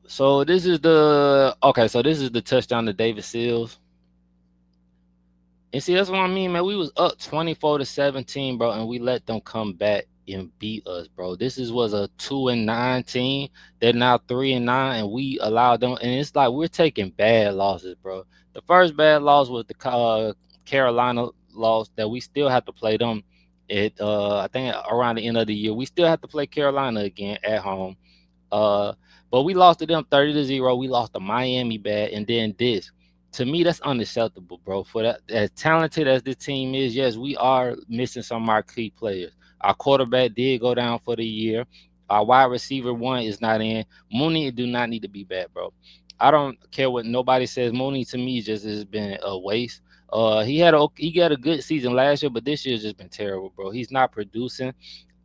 So this is the touchdown to David Seals. And see, that's what I mean, man. We was up 24-17, bro, and we let them come back and beat us, bro. Was a 2-9 team. They're now 3-9, and we allowed them. And it's like we're taking bad losses, bro. The first bad loss was the Carolina loss that we still have to play them. I think around the end of the year, we still have to play Carolina again at home. Uh, but we lost to them 30-0. We lost to Miami bad, and then this. To me, that's unacceptable, bro. For that, as talented as this team is, yes, we are missing some of our key players. Our quarterback did go down for the year. Our wide receiver one is not in. Mooney do not need to be back, bro. I don't care what nobody says. Mooney to me just has been a waste. He got a good season last year, but this year's just been terrible, bro. He's not producing.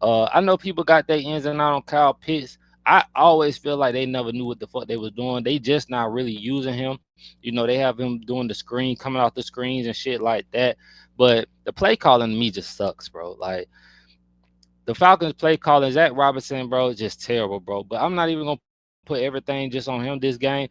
I know people got their ins and out on Kyle Pitts. I always feel like they never knew what the fuck they was doing. They just not really using him. You know, they have him doing the screen, coming off the screens and shit like that. But the play calling to me just sucks, bro. Like the Falcons play calling, Zach Robinson, bro, is just terrible, bro. But I'm not even gonna put everything just on him this game.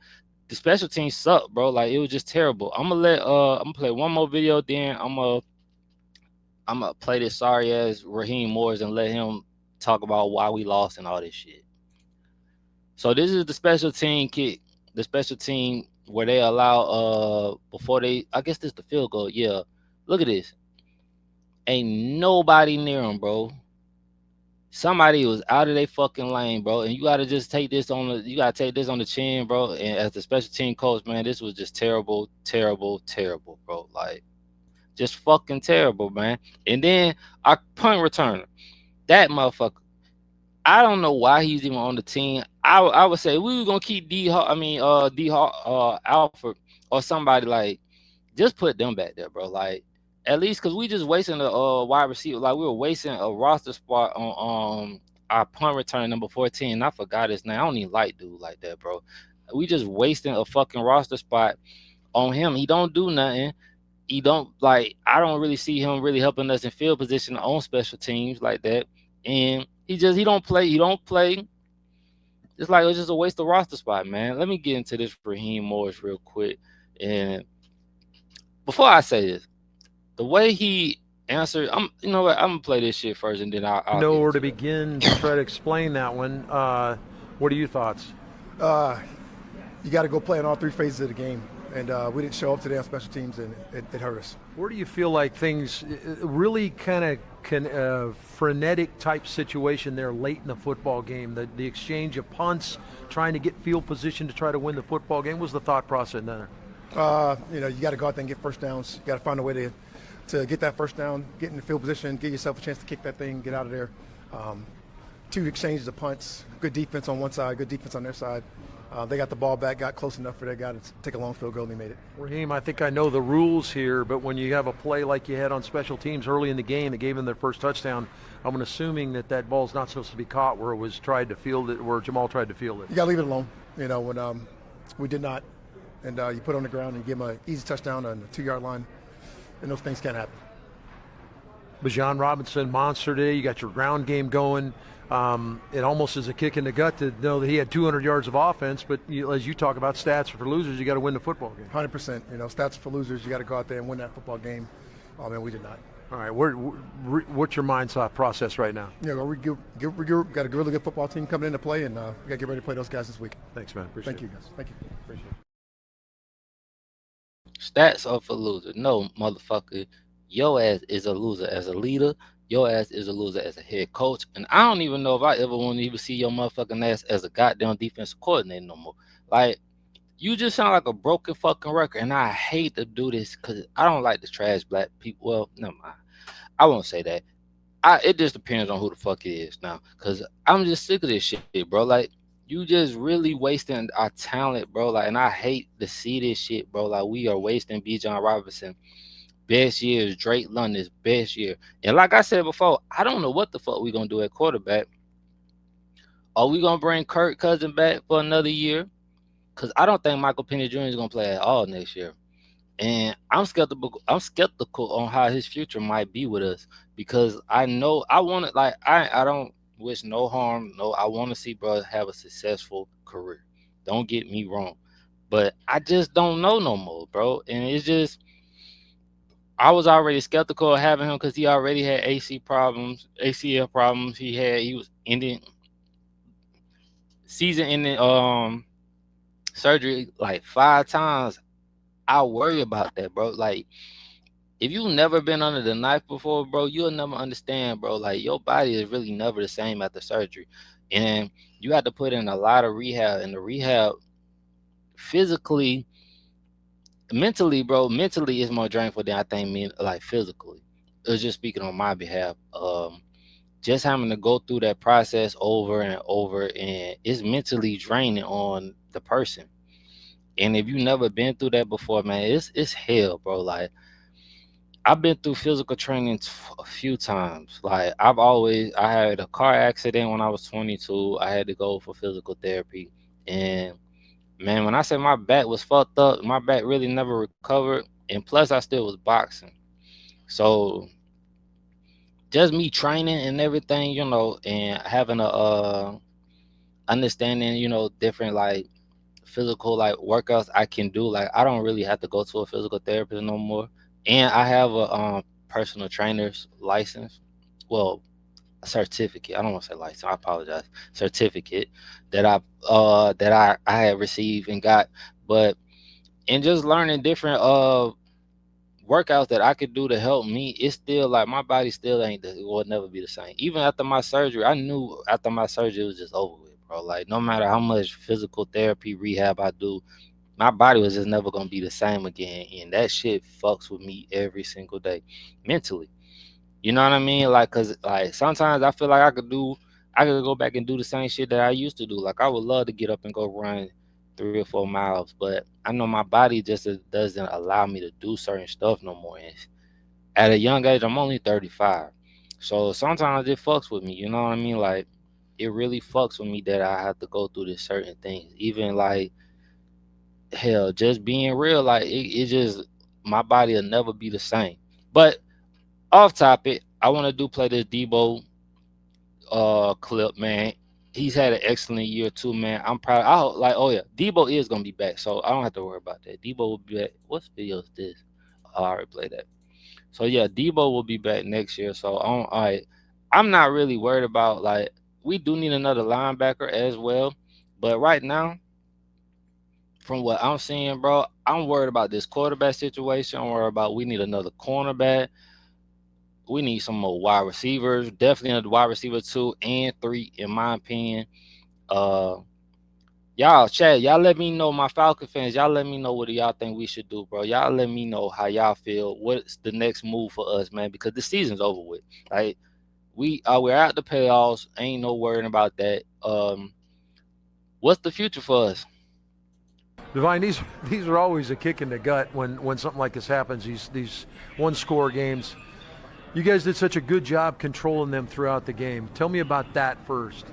The special teams suck, bro. Like it was just terrible. I'm gonna play one more video, then I'm gonna play this sorry ass Raheem Morris and let him talk about why we lost and all this shit. So this is the special team kick, the special team where they allow before they I guess this is the field goal. Yeah. Look at this. Ain't nobody near him, bro. Somebody was out of their fucking lane, bro. And you gotta take this on the chin, bro. And as the special team coach, man, this was just terrible, terrible, terrible, bro. Like just fucking terrible, man. And then our punt returner, that motherfucker. I don't know why he's even on the team. I would say we were gonna keep Alfred or somebody like just put them back there, bro. Like at least because we just wasting a wide receiver. Like we were wasting a roster spot on our punt return number 14. And I forgot his name. I don't even like dude like that, bro. We just wasting a fucking roster spot on him. He don't do nothing. He don't like I don't really see him really helping us in field position on special teams like that. And he don't play. It's like it's just a waste of roster spot, man. Let me get into this Raheem Morris real quick. And before I say this, the way he answered, you know what, I'm gonna play this shit first and then I'll Know get where to into it. begin to try to explain that one. What are your thoughts? Uh, you got to go play in all three phases of the game, and we didn't show up today on special teams, and it hurt us. Where do you feel like things really kind of frenetic type situation there late in the football game? The exchange of punts, trying to get field position to try to win the football game. What was the thought process there? You got to go out there and get first downs. You got to find a way to get that first down, get in the field position, give yourself a chance to kick that thing, get out of there. Two exchanges of punts, good defense on one side, good defense on their side. They got the ball back, got close enough for their guy to take a long field goal, and they made it. Raheem, I think I know the rules here, but when you have a play like you had on special teams early in the game that gave them their first touchdown, I'm assuming that ball's not supposed to be caught where it was tried to field it, where Jamal tried to field it. You got to leave it alone. When we did not, and you put it on the ground and give them an easy touchdown on the 2-yard line, and those things can't happen. Bijan Robinson, monster day. You got your ground game going. It almost is a kick in the gut to know that he had 200 yards of offense, but as you talk about stats for losers, you got to win the football game. 100%. Stats for losers, you got to go out there and win that football game. Oh, man, we did not. All right, what's your mindset process right now? We got a really good football team coming into play, and we got to get ready to play those guys this week. Thanks, man. Appreciate Thank you, guys. Thank you. Appreciate it. Stats are for losers. No, motherfucker. Your ass is a loser as a leader. Your ass is a loser as a head coach. And I don't even know if I ever want to even see your motherfucking ass as a goddamn defensive coordinator no more. Like, you just sound like a broken fucking record. And I hate to do this because I don't like to trash black people. Well, never mind. I won't say that. It just depends on who the fuck it is now. Cause I'm just sick of this shit, bro. Like, you just really wasting our talent, bro. Like, and I hate to see this shit, bro. Like, we are wasting Bijan Robinson best year is Drake London's best year. And like I said before, I don't know what the fuck we gonna do at quarterback. Are we gonna bring Kirk Cousins back for another year? Because I don't think Michael Penny Jr. is gonna play at all next year. And I'm skeptical. I'm skeptical on how his future might be with us because I know I want to I don't wish no harm. No, I want to see bro have a successful career. Don't get me wrong. But I just don't know no more, bro. And it's just I was already skeptical of having him because he already had ACL problems. He was ending season ending surgery like 5 times. I worry about that, bro. Like if you've never been under the knife before, bro, you'll never understand, bro. Like your body is really never the same after surgery. And you have to put in a lot of rehab, and the rehab physically, mentally, bro, mentally is more drainful than I think like physically. It was just speaking on my behalf. Just having to go through that process over and over, and it's mentally draining on the person. And if you never been through that before, man, it's hell, bro. Like I've been through physical training a few times. Like I had a car accident when I was 22. I had to go for physical therapy, and man, when I say my back was fucked up, my back really never recovered, and plus I still was boxing. So just me training and everything, and having a understanding, different like physical like workouts I can do. Like I don't really have to go to a physical therapist no more, and I have a personal trainer's license. Well, a certificate. I don't want to say license. I apologize. Certificate that I had received and got, but and just learning different workouts that I could do to help me, it's still like my body still it will never be the same. Even after my surgery, I knew after my surgery it was just over with, bro. Like no matter how much physical therapy rehab I do, my body was just never gonna be the same again. And that shit fucks with me every single day, mentally. You know what I mean? Like, cause like sometimes I feel like I could go back and do the same shit that I used to do. Like I would love to get up and go run 3 or 4 miles, but I know my body just doesn't allow me to do certain stuff no more. And at a young age, I'm only 35, so sometimes it fucks with me. You know what I mean? Like it really fucks with me that I have to go through this certain things. Even like hell, just being real, like it just my body will never be the same. But off topic, I want to play this Debo clip, man. He's had an excellent year too, man. I'm proud. Like, oh yeah, Debo is gonna be back, so I don't have to worry about that. Debo will be back. What video is this? Oh, I already played that. So yeah, Debo will be back next year. So I'm not really worried about like we do need another linebacker as well, but right now, from what I'm seeing, bro, I'm worried about this quarterback situation. I'm worried about we need another cornerback. We need some more wide receivers. Definitely a wide receiver 2 and 3, in my opinion. Uh, y'all, chat. Y'all let me know, my Falcon fans. Y'all let me know what do y'all think we should do, bro. Y'all let me know how y'all feel. What's the next move for us, man? Because the season's over with. Like we're out the playoffs. Ain't no worrying about that. What's the future for us? Divine, these are always a kick in the gut when something like this happens. These one-score games. You guys did such a good job controlling them throughout the game. Tell me about that first.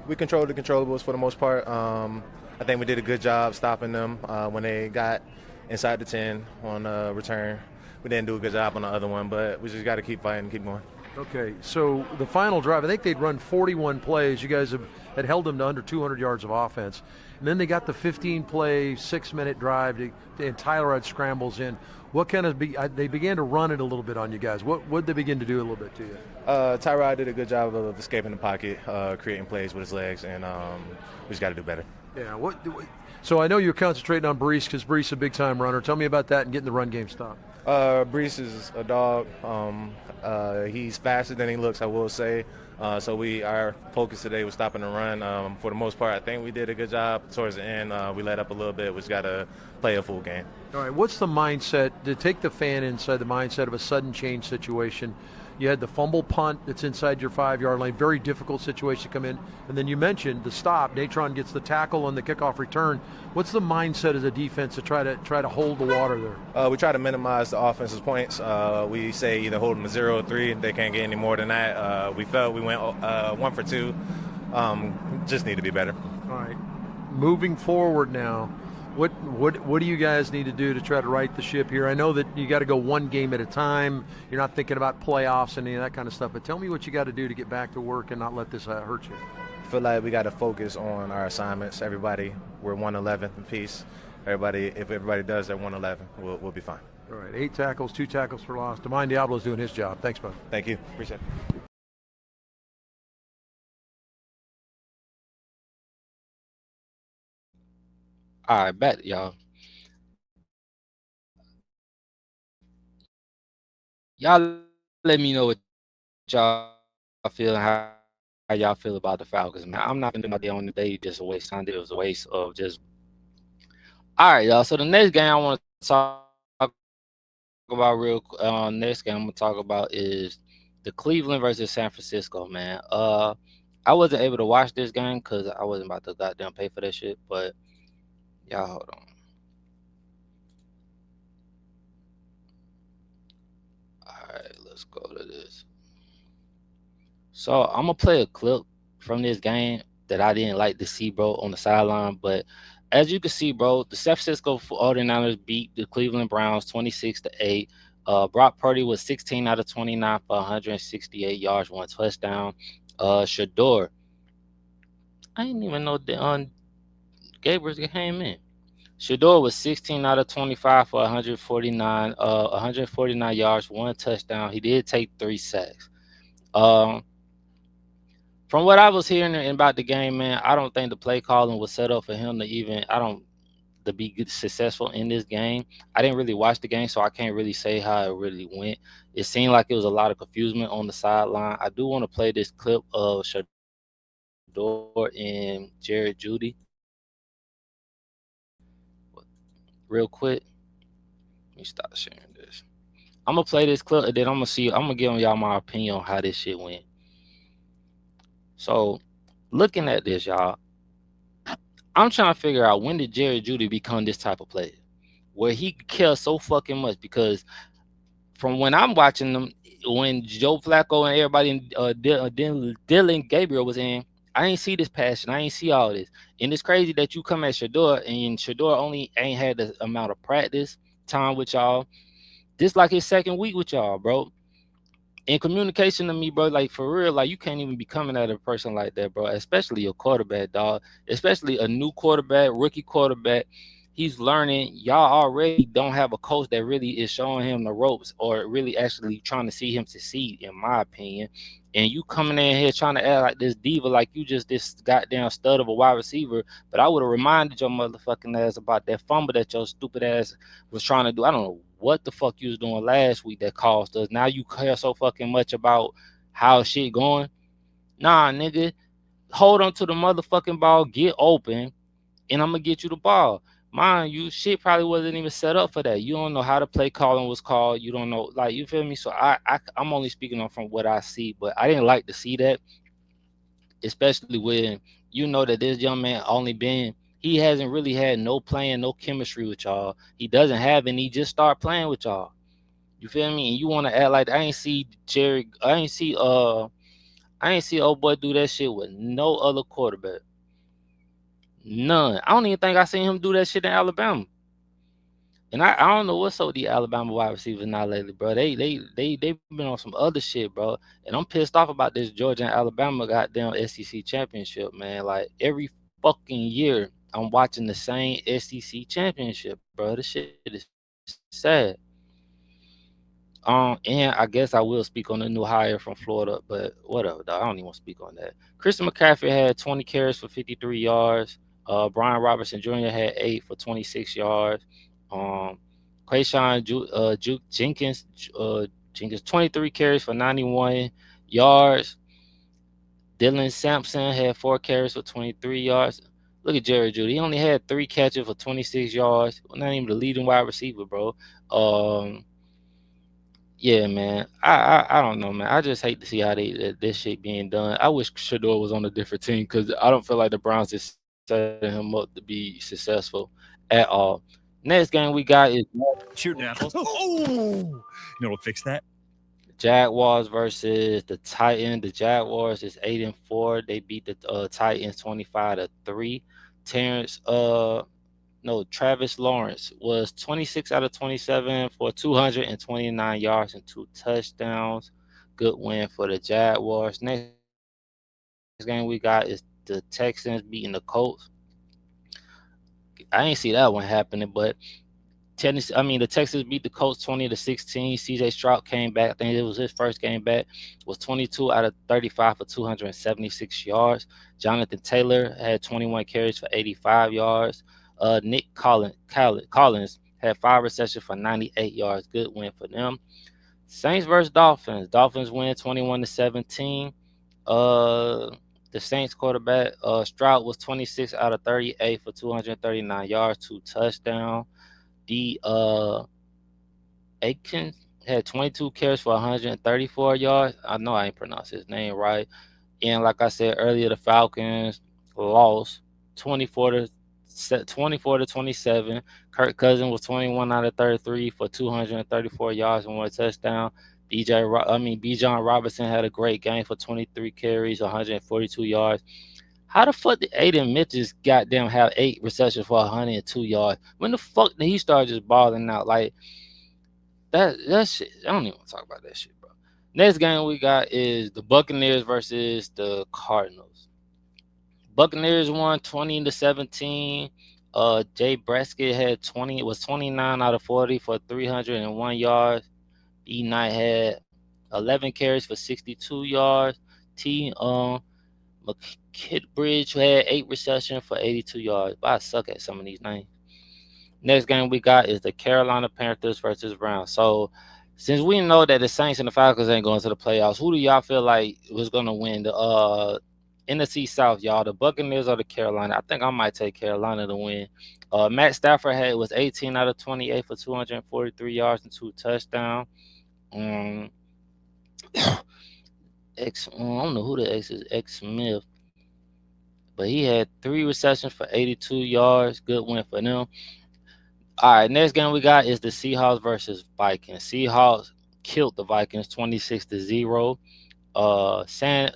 We controlled the controllables for the most part. I think we did a good job stopping them when they got inside the 10 on return. We didn't do a good job on the other one, but we just got to keep fighting, keep going. Okay, so the final drive, I think they'd run 41 plays. You guys had held them to under 200 yards of offense. And then they got the 15-play, 6-minute drive, and Tyler had scrambles in. What kind of they began to run it a little bit on you guys. What did they begin to do a little bit to you? Tyrod did a good job of escaping the pocket, creating plays with his legs, and we just got to do better. Yeah. So I know you're concentrating on Brees because Brees is a big-time runner. Tell me about that and getting the run game stopped. Brees is a dog. He's faster than he looks, I will say. So our focus today was stopping the run. For the most part, I think we did a good job. Towards the end, we let up a little bit. We just got to play a full game. All right, what's the mindset to take the fan inside the mindset of a sudden change situation? You had the fumble punt that's inside your 5-yard line, very difficult situation to come in. And then you mentioned the stop. Natron gets the tackle on the kickoff return. What's the mindset as a defense to try to hold the water there? We try to minimize the offense's points. We say either hold them to 0 or 3. They can't get any more than that. We felt we went 1 for 2. Just need to be better. All right. Moving forward now, what do you guys need to do to try to right the ship here? I know that you got to go one game at a time. You're not thinking about playoffs and any of that kind of stuff. But tell me what you got to do to get back to work and not let this hurt you. feel like we got to focus on our assignments. Everybody, we're 111th in piece. Everybody, if everybody does their 111, we'll be fine. All right, 8 tackles, 2 tackles for loss. Demine Diablo's doing his job. Thanks, bud. Thank you. Appreciate it. All right, back y'all. Y'all let me know what y'all feel and how y'all feel about the Falcons, man. I'm not gonna spend my day on the day just a waste time. It was a waste of just. All right, y'all. So the next game I want to talk about next game I'm gonna talk about is the Cleveland versus San Francisco, man. I wasn't able to watch this game because I wasn't about to goddamn pay for that shit. But y'all, hold on. All right, let's go to this. So I'm gonna play a clip from this game that I didn't like to see, bro, on the sideline. But as you can see, bro, the San Francisco 49ers beat the Cleveland Browns 26-8. Brock Purdy was 16 out of 29 for 168 yards, 1 touchdown. Shador, I didn't even know that Gabriel came in. Shador was 16 out of 25 for 149 yards, 1 touchdown. He did take 3 sacks. Um, From what I was hearing about the game, man, I don't think the play calling was set up for him to even. I don't to be successful in this game. I didn't really watch the game, so I can't really say how it really went. It seemed like it was a lot of confusion on the sideline. I do want to play this clip of Shador and Jared Judy real quick. Let me start sharing this. I'm gonna play this clip and then I'm gonna give y'all my opinion on how this shit went. So, looking at this, y'all, I'm trying to figure out when did Jared Judy become this type of player, where he cares so fucking much. Because from when I'm watching them, when Joe Flacco and everybody, Dylan Gabriel was in, I ain't see this passion. I ain't see all this, and it's crazy that you come at Shador and Shador only ain't had the amount of practice time with y'all. This like his second week with y'all, bro. In communication to me, bro, like for real, like you can't even be coming at a person like that, bro. Especially a quarterback, dog. Especially a new quarterback, rookie quarterback. He's learning. Y'all already don't have a coach that really is showing him the ropes or really actually trying to see him succeed, in my opinion. And you coming in here trying to act like this diva, like you just this goddamn stud of a wide receiver. But I would have reminded your motherfucking ass about that fumble that your stupid ass was trying to do. I don't know what the fuck you was doing last week that caused us. Now you care so fucking much about how shit going. Nah, nigga, hold on to the motherfucking ball, get open, and I'm gonna get you the ball. Mind you, shit probably wasn't even set up for that. You don't know how the play calling was called. You don't know, like you feel me. So I'm only speaking on from what I see, but I didn't like to see that, especially when you know that this young man only been. He hasn't really had no playing, no chemistry with y'all. He doesn't have any. He just start playing with y'all. You feel me? And you want to act like I ain't see Jerry. I ain't see old boy do that shit with no other quarterback. None. I don't even think I seen him do that shit in Alabama. And I don't know what's up with the Alabama wide receivers now lately, bro. They been on some other shit, bro. And I'm pissed off about this Georgia and Alabama goddamn SEC championship, man. Like every fucking year, I'm watching the same SEC championship, bro. This shit is sad. And I guess I will speak on the new hire from Florida, but whatever, dog. I don't even want to speak on that. Christian McCaffrey had 20 carries for 53 yards. Brian Robertson Jr. had 8 for 26 yards. Um, Jenkins, 23 carries for 91 yards. Dylan Sampson had 4 carries for 23 yards. Look at Jerry Judy. He only had 3 catches for 26 yards. Not even the leading wide receiver, bro. Um, Yeah, man. I don't know, man. I just hate to see how this shit being done. I wish Shador was on a different team because I don't feel like the Browns is setting him up to be successful at all. Next game we got is Shooting apples. Oh, you know what'll fix that? Jaguars versus the Titans. The Jaguars is 8-4. They beat the Titans 25-3. Terrence no, Travis Lawrence was 26 out of 27 for 229 yards and 2 touchdowns. Good win for the Jaguars. Next game we got is Titans versus Jags. the Texans beating the Colts. I ain't see that one happening, but Tennessee, I mean, the Texans beat the Colts 20-16. CJ Stroud came back. I think it was his first game back. Was 22 out of 35 for 276 yards. Jonathan Taylor had 21 carries for 85 yards. Nick Collins had 5 receptions for 98 yards. Good win for them. Saints versus Dolphins. Dolphins win 21-17. Uh, the Saints quarterback Stroud was 26 out of 38 for 239 yards, 2 touchdowns. The Aikens had 22 carries for 134 yards. I know I ain't pronounced his name right. And like I said earlier, the Falcons lost 24 to 27. Kirk Cousins was 21 out of 33 for 234 yards and 1 touchdown. Bijan Robinson had a great game for 23 carries, 142 yards. How the fuck did Aiden Mitchell goddamn have 8 receptions for 102 yards? When the fuck did he start just balling out? Like that shit. I don't even want to talk about that shit, bro. Next game we got is the Buccaneers versus the Cardinals. Buccaneers won 20-17. Jay Bresket had 20. It was 29 out of 40 for 301 yards. B Knight had 11 carries for 62 yards. T McKitbridge had 8 receptions for 82 yards. But I suck at some of these names. Next game we got is the Carolina Panthers versus Browns. So, since we know that the Saints and the Falcons ain't going to the playoffs, who do y'all feel like was going to win the NFC South, y'all? The Buccaneers or the Carolina? I think I might take Carolina to win. Matt Stafford was 18 out of 28 for 243 yards and 2 touchdowns. Um, I don't know who the X is, X Smith, but he had 3 receptions for 82 yards. Good win for them. All right, next game we got is the Seahawks versus Vikings. Seahawks killed the Vikings 26-0. Uh, Sam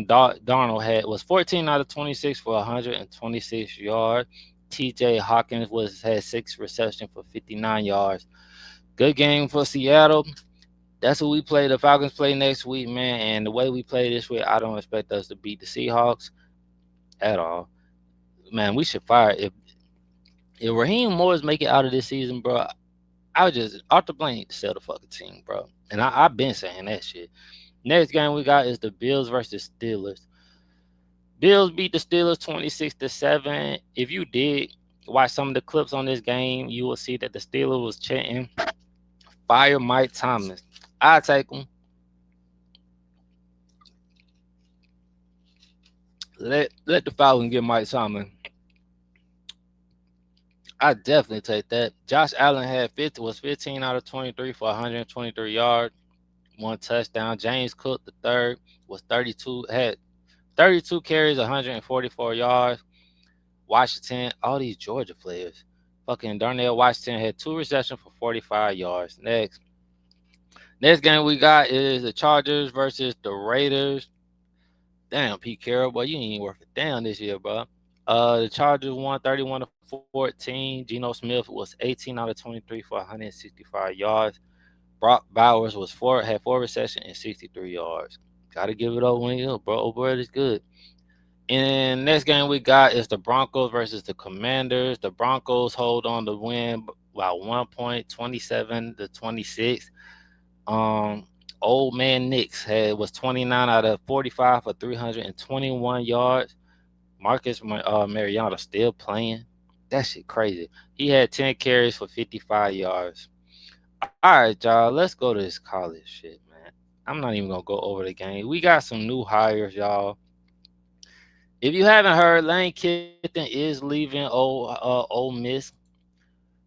Darnold was 14 out of 26 for 126 yards. T.J. Hawkins had 6 receptions for 59 yards. Good game for Seattle. That's who we play. The Falcons play next week, man. And the way we play this week, I don't expect us to beat the Seahawks at all. Man, we should fire if Raheem Morris make it out of this season, bro. I was just off the blame to sell the fucking team, bro. And I've been saying that shit. Next game we got is the Bills versus Steelers. Bills beat the Steelers 26-7. If you did watch some of the clips on this game, you will see that the Steelers was chanting, "Fire Mike Thomas." I take him. Let the Falcons get Mike Thomas. I definitely take that. Josh Allen was 15 out of 23 for 123 yards, 1 touchdown. James Cook the third was 32 carries, 144 yards. Washington, all these Georgia players. Fucking Darnell Washington had 2 receptions for 45 yards. Next game we got is the Chargers versus the Raiders. Damn, Pete Carroll, boy, you ain't worth a damn this year, bro. The Chargers won 31-14. Geno Smith was 18 out of 23 for 165 yards. Brock Bowers had 4 receptions and 63 yards. Gotta give it up when you bro. Oh, bro, it's good. And next game we got is the Broncos versus the Commanders. The Broncos hold on to win by 1 point, 27-26. Um, Old man was 29 out of 45 for 321 yards. Marcus Mariota still playing. That shit crazy. He had 10 carries for 55 yards. All right, y'all. Let's go to this college shit, man. I'm not even gonna go over the game. We got some new hires, y'all. If you haven't heard, Lane Kiffin is leaving Ole Miss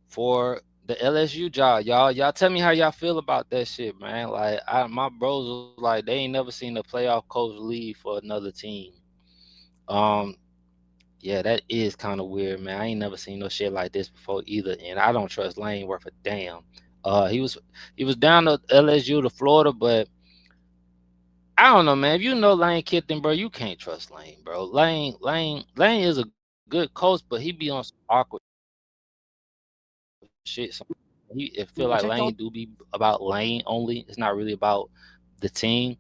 for the LSU job, y'all. Y'all tell me how y'all feel about that shit, man. Like, my bros was like, they ain't never seen a playoff coach leave for another team. Um, yeah, that is kind of weird, man. I ain't never seen no shit like this before either, and I don't trust Lane worth a damn. He was down to LSU to Florida, but I don't know, man. If you know Lane Kiffin, bro, you can't trust Lane, bro. Lane is a good coach, but he be on some awkward shit. It feel like Lane do be about Lane only. It's not really about the team.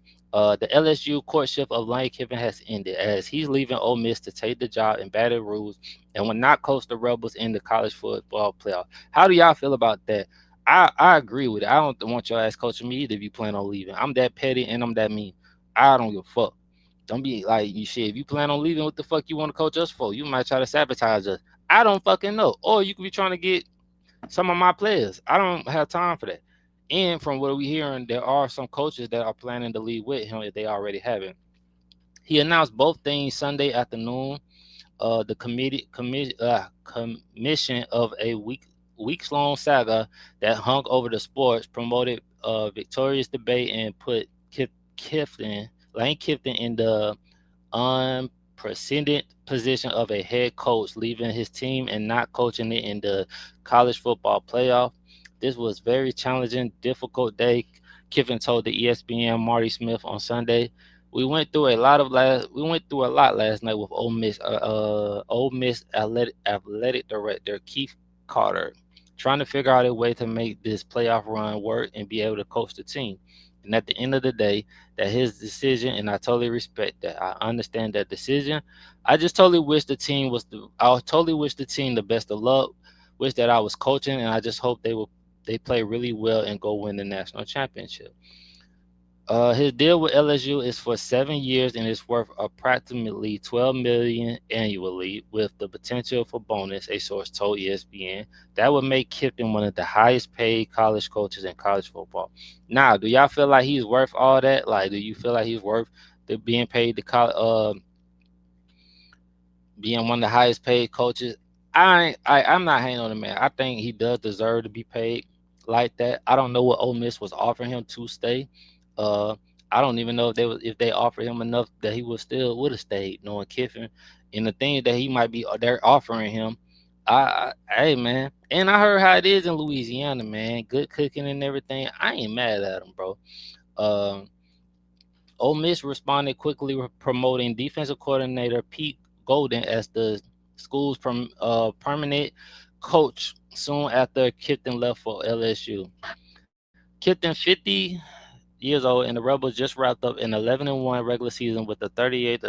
The LSU courtship of Lane Kiffin has ended as he's leaving Ole Miss to take the job in Baton Rouge and will not coach the Rebels in the college football playoff. How do y'all feel about that? I agree with it. I don't want your ass coaching me either if you plan on leaving. I'm that petty and I'm that mean. I don't give a fuck. Don't be like you shit. If you plan on leaving, what the fuck you want to coach us for? You might try to sabotage us. I don't fucking know. Or you could be trying to get some of my players. I don't have time for that. And from what we hearing, there are some coaches that are planning to leave with him if they already haven't. He announced both things Sunday afternoon. The commission of a weeks long saga that hung over the sports promoted victorious debate and put Kiffin Lane Kiffin in the unprecedented position of a head coach, leaving his team and not coaching it in the college football playoff. This was very challenging, difficult day. Kiffin told the ESPN Marty Smith on Sunday. We went through a lot last night with Ole Miss athletic director Keith Carter, trying to figure out a way to make this playoff run work and be able to coach the team. And at the end of the day, that his decision, and I totally respect that. I understand that decision. I just totally wish the team I totally wish the team the best of luck. Wish that I was coaching, and I just hope they play really well and go win the national championship. His deal with LSU is for 7 years and is worth approximately 12 million annually, with the potential for bonus. A source told ESPN that would make Kiffin one of the highest paid college coaches in college football. Now, do y'all feel like he's worth all that? Like, do you feel like he's worth being paid being one of the highest paid coaches? I'm not hating on the man. I think he does deserve to be paid like that. I don't know what Ole Miss was offering him to stay. Uh, I don't even know if they offered him enough that he would have stayed, knowing Kiffin and the things that he might be they're offering him. Hey man, and I heard how it is in Louisiana, man. Good cooking and everything. I ain't mad at him, bro. Um, Ole Miss responded quickly, promoting defensive coordinator Pete Golden as the school's permanent coach soon after Kiffin left for LSU. Kiffin, 50 years old, and the Rebels just wrapped up an 11-1 regular season with a 38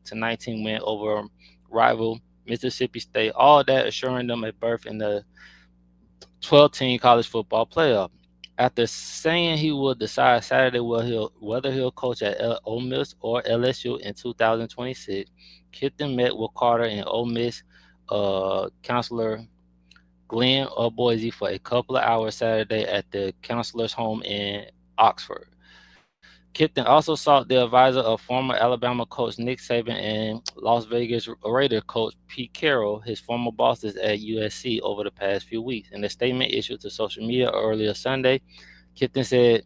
to 19 win over rival Mississippi State. All that assuring them a berth in the 12-team college football playoff. After saying he will decide Saturday whether he'll coach at Ole Miss or LSU in 2026, Kiffin met with Carter and Ole Miss counselor Glenn or Boise for a couple of hours Saturday at the counselor's home in Oxford. Kiffin also sought the advisor of former Alabama coach Nick Saban and Las Vegas Raider coach Pete Carroll, his former bosses at USC, over the past few weeks. In a statement issued to social media earlier Sunday, Kiffin said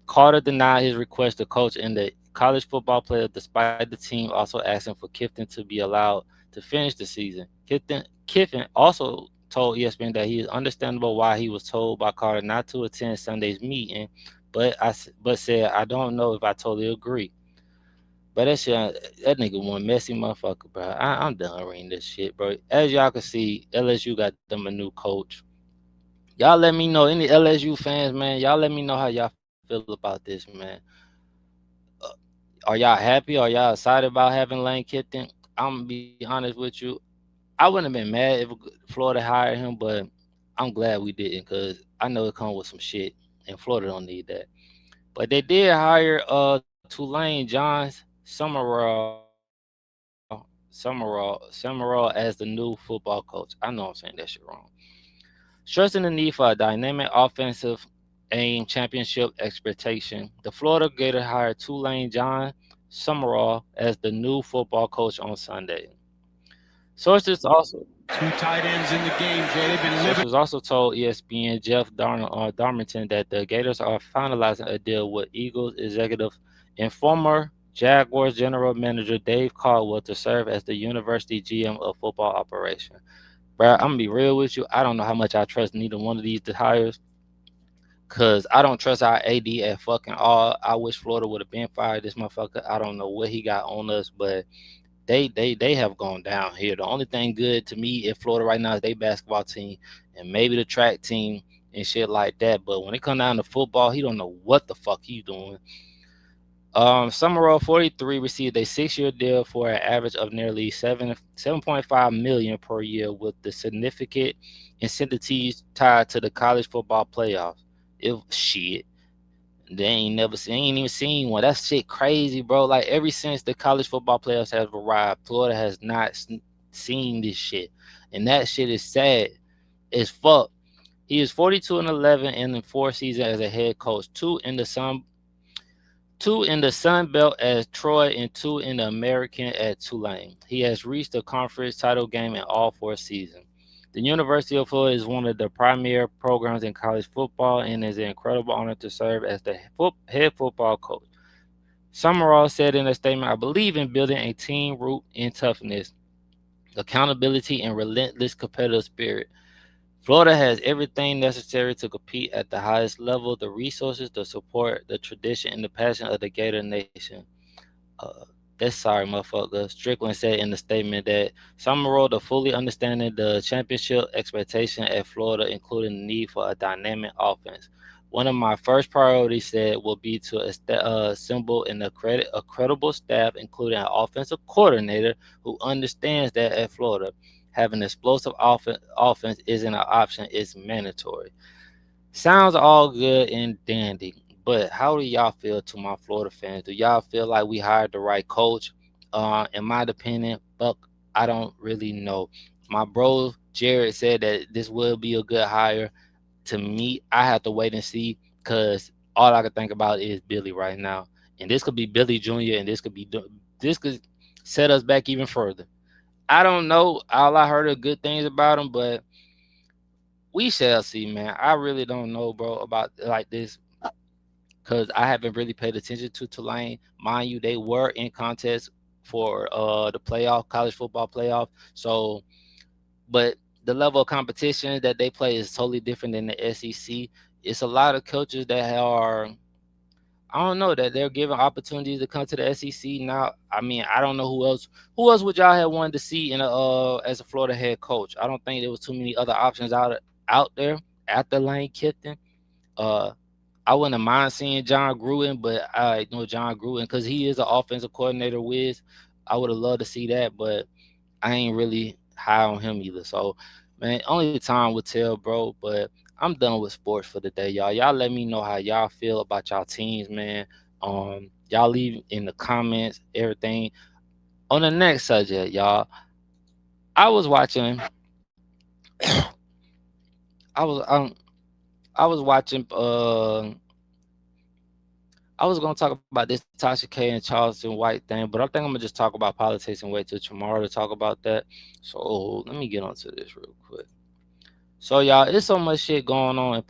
Carter denied his request to coach in the college football playoff despite the team also asking for Kiffin to be allowed to finish the season. Kiffin also told ESPN that he is understandable why he was told by Carter not to attend Sunday's meeting, but said I don't know if I totally agree. But that nigga one messy motherfucker, bro. I'm done reading this shit, bro. As y'all can see, LSU got them a new coach. Y'all let me know, any LSU fans, man. Y'all let me know how y'all feel about this, man. Uh, are y'all happy? Are y'all excited about having Lane Kiffin? I'm gonna be honest with you. I wouldn't have been mad if Florida hired him, but I'm glad we didn't because I know it comes with some shit, and Florida don't need that. But they did hire Tulane John Summerall as the new football coach. I know I'm saying that shit wrong. Stressing the need for a dynamic offensive aim championship expectation, the Florida Gator hired Tulane John Summerall as the new football coach on Sunday. Sources also Two tight ends in the game, Jay. They've been living. Sources also told ESPN Darmington that the Gators are finalizing a deal with Eagles executive and former Jaguars general manager Dave Caldwell to serve as the university GM of football operation. Bro, I'm gonna be real with you. I don't know how much I trust neither one of these hires, cause I don't trust our AD at fucking all. I wish Florida would have been fired. This motherfucker. I don't know what he got on us, but they have gone down here. The only thing good to me in Florida right now is they basketball team and maybe the track team and shit like that. But when it come down to football, he don't know what the fuck he's doing. Summerall 43 received a 6-year deal for an average of nearly 7.5 million per year, with the significant incentives tied to the college football playoffs. If shit, they ain't even seen one. That shit crazy, bro. Like ever since the college football playoffs have arrived, Florida has not seen this shit, and that shit is sad as fuck. He is 42-11 in 4 seasons as a head coach, two in the Sun Belt at Troy and two in the American at Tulane. He has reached the conference title game in all 4 seasons. The University of Florida is one of the premier programs in college football and is an incredible honor to serve as the head football coach. Summerall said in a statement, I believe in building a team root in toughness, accountability, and relentless competitive spirit. Florida has everything necessary to compete at the highest level: the resources, the support, the tradition, and the passion of the Gator Nation. Uh, that's sorry, motherfucker. Strickland said in the statement that Summerall to fully understanding the championship expectation at Florida, including the need for a dynamic offense. One of my first priorities said will be to assemble a credible staff, including an offensive coordinator who understands that at Florida, having explosive offense isn't an option; it's mandatory. Sounds all good and dandy, but how do y'all feel, to my Florida fans? Do y'all feel like we hired the right coach? In my opinion, Buck, I don't really know. My bro Jared said that this will be a good hire. To me, I have to wait and see because all I can think about is Billy right now, and this could be Billy Jr. and this could set us back even further. I don't know. All I heard are good things about him, but we shall see, man. I really don't know, bro, about like this because I haven't really paid attention to Tulane. Mind you, they were in contest for the playoff, college football playoff. So, but the level of competition that they play is totally different than the SEC. It's a lot of coaches that are, I don't know, that they're given opportunities to come to the SEC now. I mean, I don't know who else. Who else would y'all have wanted to see in a as a Florida head coach? I don't think there was too many other options out there after Lane Kiffin. Uh, I wouldn't mind seeing John Gruden, but I know John Gruden because he is an offensive coordinator with. I would have loved to see that, but I ain't really high on him either. So, man, only time will tell, bro. But I'm done with sports for the day, y'all. Y'all let me know how y'all feel about y'all teams, man. Y'all leave in the comments everything. On the next subject, y'all, I was watching. I was I was watching. I was gonna talk about this Tasha K and Charleston White thing, but I think I'm gonna just talk about politics and wait till tomorrow to talk about that. So let me get onto this real quick. So y'all, it's so much shit going on in